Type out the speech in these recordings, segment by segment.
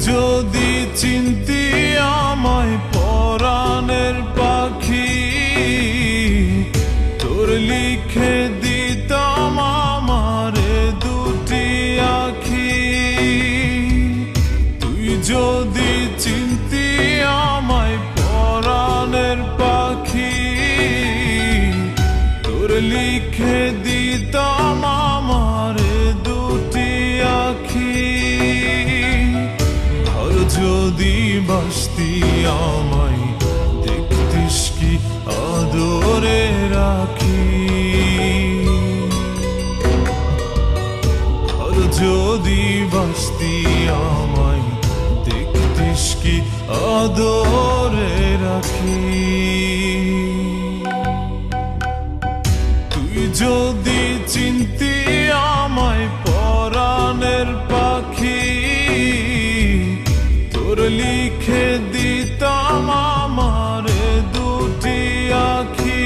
যদি চিনতি আমায় পরাণের পাখি, তোর লিখে দিতাম আমারে দুটি আখি। তুই যদি চিনতি আমায় পরাণের পাখি, তোর লিখে দিতাম আমারে দুটি আখি। যদি বাসতি আমায় দেখতিস কি আদরে রাখি। আর যদি বাসতি আমায় দেখতিস কি আদরে রাখি। তুই যদি চিনতি আমায় পরাণের পাখি, তোর লিখে দিতাম আমারে দুটি আখি।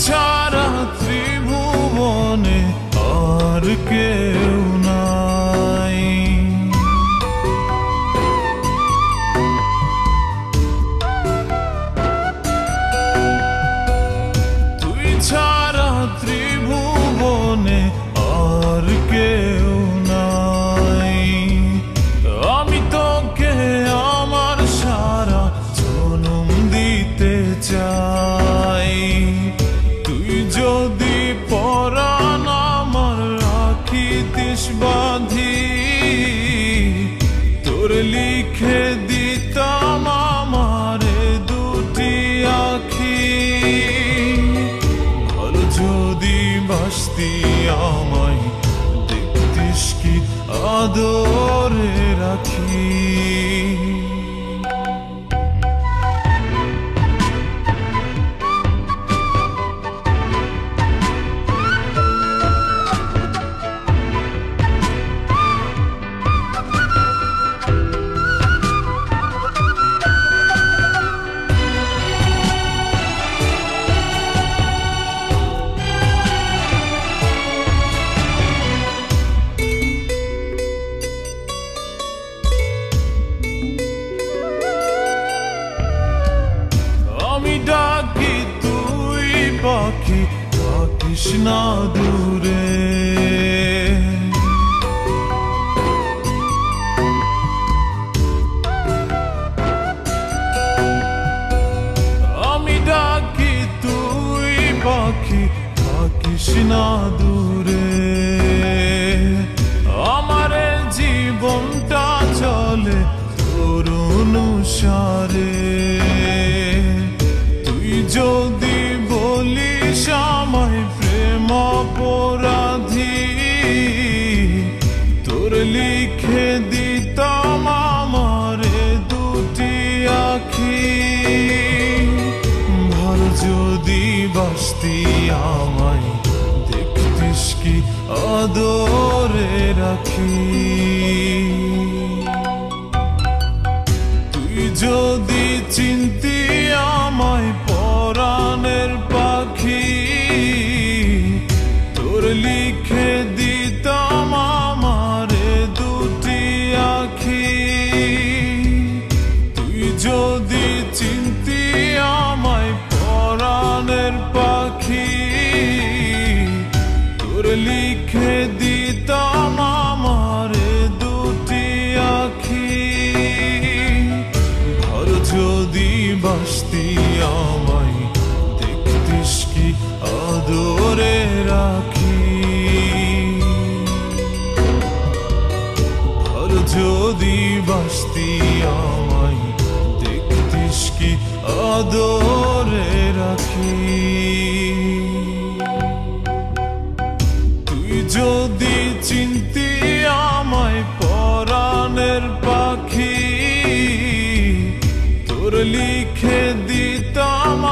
ছাড়া ত্রিভুবনে আর কেউ নাই। তুই ছাড়া ত্রিভুবনে আর কেউ নাই। আমি তোকে আমার সারা জনম দিতে চাই। যদি পরাণ আমার রাখিতিস বাঁধি, তোর লিখে দিতাম আমারে দুটি আখি। আর যদি বাসতি আমায় দেখতিস কি আদরে রাখি। আমি ডাকি তুই পাখি থাকিস না দূরে। আমি ডাকি তুই পাখি থাকিস না দূরে। আমার জীবনটা চলে তোর অনুসারে। যদি বলিস আমায় প্রেম অপরাধী, তোর লিখে দিতাম আমারে দুটি আখি। ভার যদি বাসতি আমায় দেখতিস কি আদরে রাখি। তুই যদি চিনতি আমায় পরাণের পাখি, তোর লিখে দিতাম আমারে দুটি আখি। তুই যদি চিনতি আমায় পরাণের পাখি, তোর লিখে দিতাম আমারে দুটি আখি। আর যদি বাসতি আমায় দেখতিস কি আদরে রাখি। আর যদি বাসতি আমায় দেখতিস কি আদরে রাখি। তুই যদি চিনতি আমায় তোর লিখে দিতাম